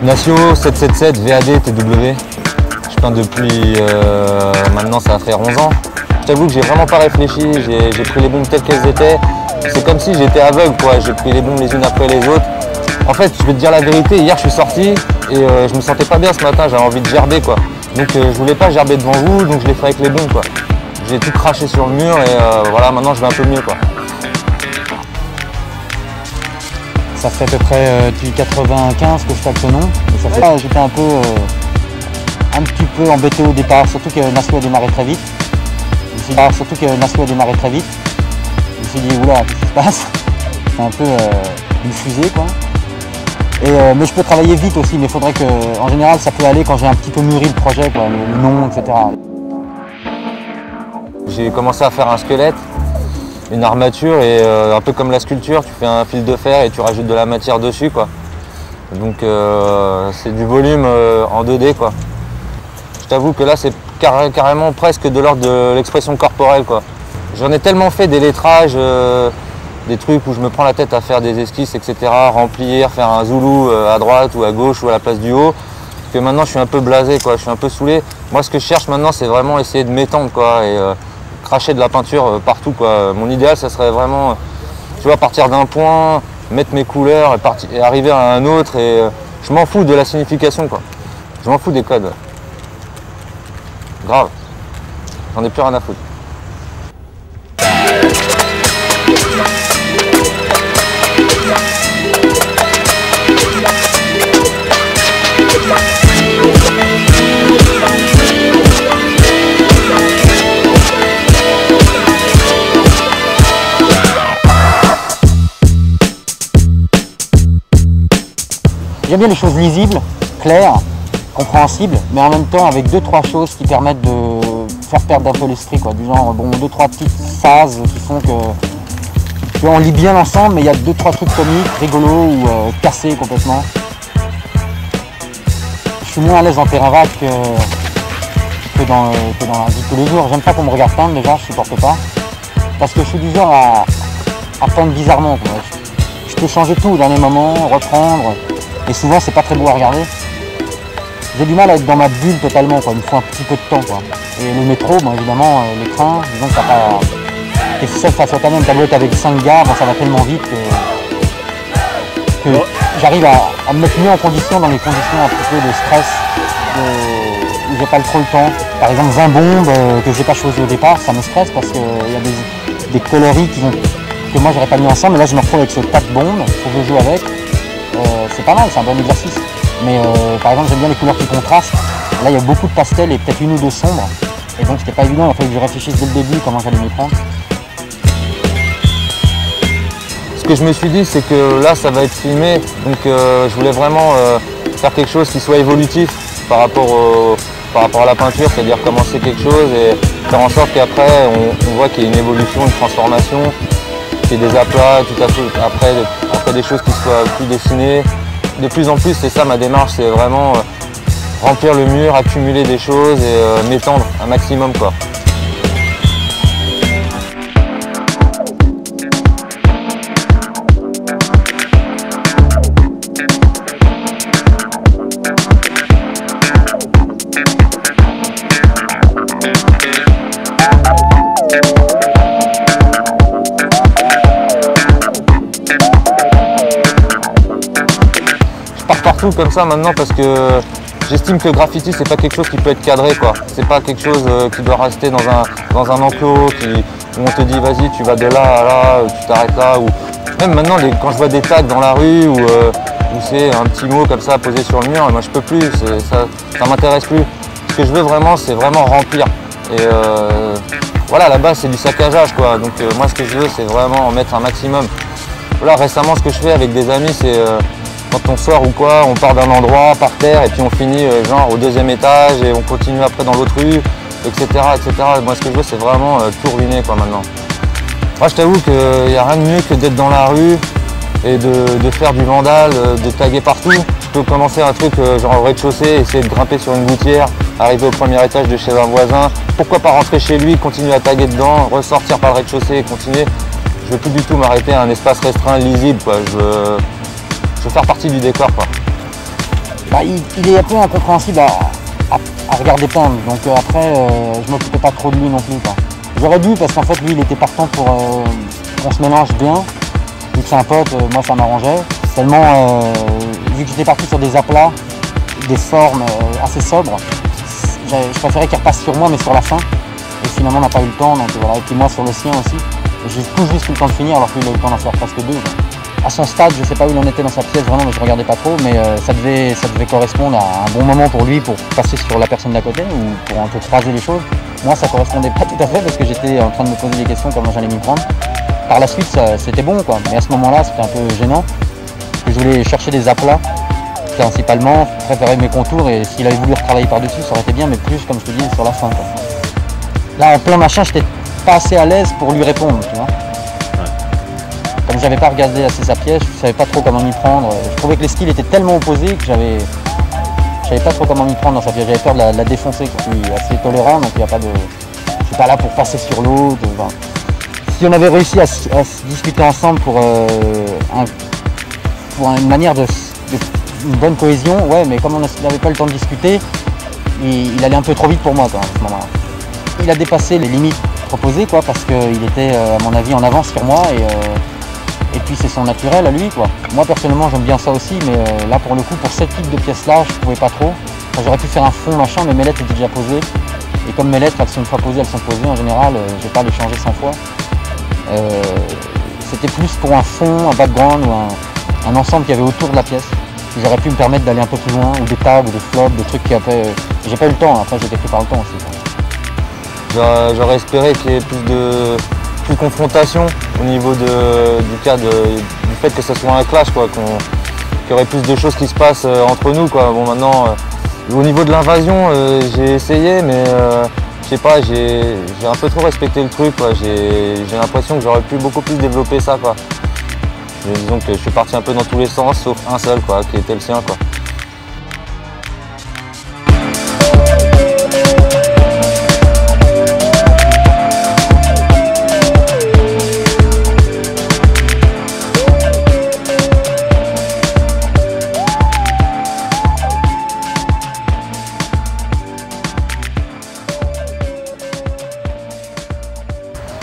Nasio 777 VAD TW, je peins depuis maintenant ça va faire 11 ans. Je t'avoue que j'ai vraiment pas réfléchi, j'ai pris les bombes telles qu'elles étaient. C'est comme si j'étais aveugle quoi, j'ai pris les bombes les unes après les autres. En fait je vais te dire la vérité, hier je suis sorti et je me sentais pas bien ce matin, j'avais envie de gerber quoi. Donc je voulais pas gerber devant vous, donc je l'ai fait avec les bombes quoi. J'ai tout craché sur le mur et voilà, maintenant je vais un peu mieux quoi. Ça fait à peu près depuis 95 que je tape ce nom. J'étais un petit peu embêté au départ, surtout que Nasio a démarré très vite. Je me suis dit oula, qu'est-ce qui se passe? C'est un peu une fusée quoi. Mais je peux travailler vite aussi, mais il faudrait que, en général, ça peut aller quand j'ai un petit peu mûri le projet, quoi, le nom, etc. J'ai commencé à faire un squelette, une armature et un peu comme la sculpture, tu fais un fil de fer et tu rajoutes de la matière dessus quoi. Donc c'est du volume en 2D quoi. Je t'avoue que là c'est carrément presque de l'ordre de l'expression corporelle quoi. J'en ai tellement fait des lettrages, des trucs où je me prends la tête à faire des esquisses etc, remplir, faire un zoulou à droite ou à gauche ou à la place du haut, que maintenant je suis un peu blasé quoi, je suis un peu saoulé. Moi ce que je cherche maintenant c'est vraiment essayer de m'étendre quoi et cracher de la peinture partout quoi. Mon idéal ça serait vraiment, tu vois, partir d'un point, mettre mes couleurs et arriver à un autre et je m'en fous de la signification quoi. Je m'en fous des codes. Grave. J'en ai plus rien à foutre. J'aime bien les choses lisibles, claires, compréhensibles, mais en même temps avec 2-3 choses qui permettent de faire perdre un peu l'esprit, quoi. Du genre, bon, 2-3 petites phases qui font que on lit bien l'ensemble, mais il y a 2-3 trucs comiques, rigolos ou cassés complètement. Je suis moins à l'aise en terrain vague que dans la vie de tous les jours. J'aime pas qu'on me regarde peindre déjà, je supporte pas. Parce que je suis du genre à peindre bizarrement, quoi. Je peux changer tout au dernier moment, reprendre. Et souvent c'est pas très beau à regarder. J'ai du mal à être dans ma bulle totalement quoi. Il me faut un petit peu de temps quoi. Et le métro, bon évidemment, les trains, disons que t'as pas. T'es seul face à toi-même, t'as beau être avec 5 gars, bon, ça va tellement vite que j'arrive à me mettre mieux en condition dans les conditions un petit peu de stress, où j'ai pas trop le temps. Par exemple 20 bombes que j'ai pas choisi au départ, ça me stresse parce qu'il y a des coloris que moi j'aurais pas mis ensemble, mais là je me retrouve avec ce tas de bombes, il faut que je joue avec. C'est pas mal, c'est un bon exercice. Mais par exemple, j'aime bien les couleurs qui contrastent. Là, il y a beaucoup de pastels et peut-être 1 ou 2 sombres. Et donc, c'était pas évident. Il a fallu que je réfléchisse dès le début comment j'allais m'y prendre. Ce que je me suis dit, c'est que là, ça va être filmé. Donc, je voulais vraiment faire quelque chose qui soit évolutif par rapport à la peinture, c'est-à-dire commencer quelque chose et faire en sorte qu'après, on voit qu'il y a une évolution, une transformation. Qu'il y ait des aplats, tout à fait, après des choses qui soient plus dessinées. De plus en plus, c'est ça ma démarche, c'est vraiment remplir le mur, accumuler des choses et m'étendre un maximum quoi. Partout comme ça maintenant parce que j'estime que le graffiti c'est pas quelque chose qui peut être cadré quoi. C'est pas quelque chose qui doit rester dans un enclos où on te dit vas-y tu vas de là à là, tu t'arrêtes là ou même maintenant quand je vois des tags dans la rue où c'est un petit mot comme ça posé sur le mur, moi je peux plus, ça m'intéresse plus. Ce que je veux vraiment c'est vraiment remplir et voilà, la base c'est du saccageage quoi. Donc moi ce que je veux c'est vraiment en mettre un maximum. Voilà, récemment ce que je fais avec des amis c'est quand on sort ou quoi, on part d'un endroit par terre et puis on finit genre au 2e étage et on continue après dans l'autre rue. etc., etc. Moi, ce que je veux, c'est vraiment tout ruiner, quoi, maintenant. Moi, je t'avoue qu'il n'y a rien de mieux que d'être dans la rue et de faire du vandal, de taguer partout. Je peux commencer un truc genre au rez-de-chaussée, essayer de grimper sur une gouttière, arriver au premier étage de chez un voisin. Pourquoi pas rentrer chez lui, continuer à taguer dedans, ressortir par le rez-de-chaussée et continuer. Je veux plus du tout m'arrêter à un espace restreint, lisible, quoi. Je veux faire partie du décor, quoi. Bah, il est un peu incompréhensible à regarder peindre, donc après je m'occupais pas trop de lui non plus, quoi. J'aurais dû, parce qu'en fait lui il était partant pour qu'on se mélange bien, vu que c'est un pote, moi ça m'arrangeait. Seulement vu que j'étais parti sur des aplats, des formes assez sobres, je préférais qu'il repasse sur moi mais sur la fin, et finalement on n'a pas eu le temps, donc voilà, et puis moi sur le sien aussi. Et j'ai tout juste eu le temps de finir alors qu'il a eu le temps d'en faire presque deux, quoi. À son stade, je ne sais pas où il en était dans sa pièce vraiment, mais je ne regardais pas trop, mais ça devait correspondre à un bon moment pour lui, pour passer sur la personne d'à côté ou pour un peu croiser les choses. Moi, ça ne correspondait pas tout à fait parce que j'étais en train de me poser des questions comment j'allais m'y prendre. Par la suite, c'était bon, quoi. Mais à ce moment-là, c'était un peu gênant. Parce que je voulais chercher des aplats, principalement, préparer mes contours, et s'il avait voulu retravailler par-dessus, ça aurait été bien, mais plus, comme je te dis, sur la fin, quoi. Là, en plein machin, j'étais pas assez à l'aise pour lui répondre, tu vois. Comme j'avais pas regardé assez sa pièce, je savais pas trop comment m'y prendre. Je trouvais que les styles étaient tellement opposés que je savais pas trop comment m'y prendre dans sa pièce. J'avais peur de la défoncer. Je suis assez tolérant, donc il y a pas de. Je suis pas là pour passer sur l'autre. Enfin, si on avait réussi à se discuter ensemble pour une manière une bonne cohésion, ouais, mais comme on n'avait pas le temps de discuter, il allait un peu trop vite pour moi, quoi, à ce moment-là. Il a dépassé les limites proposées, quoi, parce qu'il était à mon avis en avance sur moi et puis c'est son naturel à lui, quoi. Moi personnellement j'aime bien ça aussi, mais là pour le coup pour ce type de pièces là je pouvais pas trop. Enfin, j'aurais pu faire un fond machin, mais mes lettres étaient déjà posées. Et comme mes lettres elles sont une fois posées, elles sont posées en général, je vais pas les changer 100 fois. C'était plus pour un fond, un background ou un ensemble qu'il y avait autour de la pièce. J'aurais pu me permettre d'aller un peu plus loin, ou des tags, ou des flops, des trucs qui après. J'ai pas eu le temps, après j'étais pris par le temps aussi, quoi. J'aurais espéré qu'il y ait plus de confrontation au niveau du fait que ce soit un clash, quoi, qu'il y aurait plus de choses qui se passent entre nous, quoi. Bon, maintenant, au niveau de l'invasion, j'ai essayé, mais je sais pas, j'ai un peu trop respecté le truc, quoi. J'ai l'impression que j'aurais pu beaucoup plus développer ça, quoi. Mais disons que je suis parti un peu dans tous les sens, sauf un seul, quoi, qui était le sien, quoi.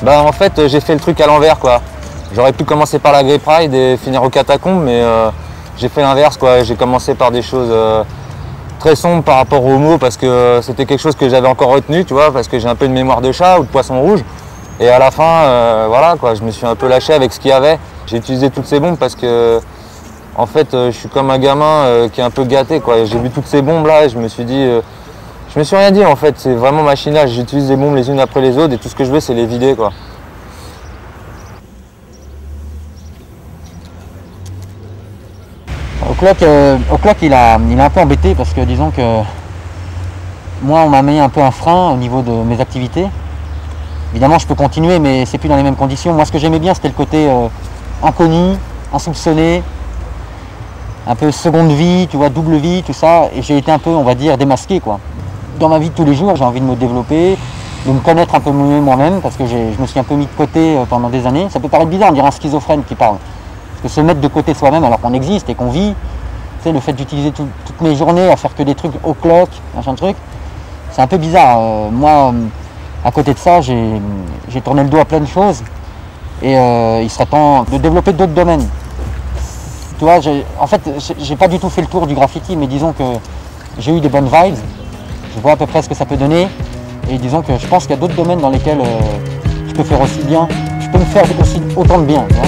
Bah, en fait j'ai fait le truc à l'envers, quoi. J'aurais pu commencer par la Gay Pride et finir aux catacombes, mais j'ai fait l'inverse, quoi. J'ai commencé par des choses très sombres par rapport aux mots parce que c'était quelque chose que j'avais encore retenu, tu vois, parce que j'ai un peu une mémoire de chat ou de poisson rouge. Et à la fin, voilà, quoi, je me suis un peu lâché avec ce qu'il y avait. J'ai utilisé toutes ces bombes parce que en fait je suis comme un gamin qui est un peu gâté, quoi. J'ai vu toutes ces bombes là et je me suis dit je me suis rien dit, en fait, c'est vraiment machinal. J'utilise les bombes les unes après les autres et tout ce que je veux c'est les vider, quoi. Au clock il est un peu embêté parce que disons que moi on m'a mis un peu un frein au niveau de mes activités. Évidemment je peux continuer mais c'est plus dans les mêmes conditions. Moi ce que j'aimais bien c'était le côté inconnu, insoupçonné, un peu seconde vie, tu vois, double vie, tout ça. Et j'ai été un peu, on va dire, démasqué, quoi. Dans ma vie de tous les jours, j'ai envie de me développer, de me connaître un peu mieux moi-même, parce que je me suis un peu mis de côté pendant des années. Ça peut paraître bizarre, on dirait un schizophrène qui parle. Parce que se mettre de côté soi-même alors qu'on existe et qu'on vit, tu sais, le fait d'utiliser toutes mes journées à faire que des trucs au clock, machin de truc, c'est un peu bizarre. Moi, à côté de ça, j'ai tourné le dos à plein de choses et il serait temps de développer d'autres domaines. Tu vois, en fait, j'ai pas du tout fait le tour du graffiti, mais disons que j'ai eu des bonnes vibes. Je vois à peu près ce que ça peut donner. Et disons que je pense qu'il y a d'autres domaines dans lesquels je peux faire aussi bien. Je peux me faire aussi autant de bien. Tu vois.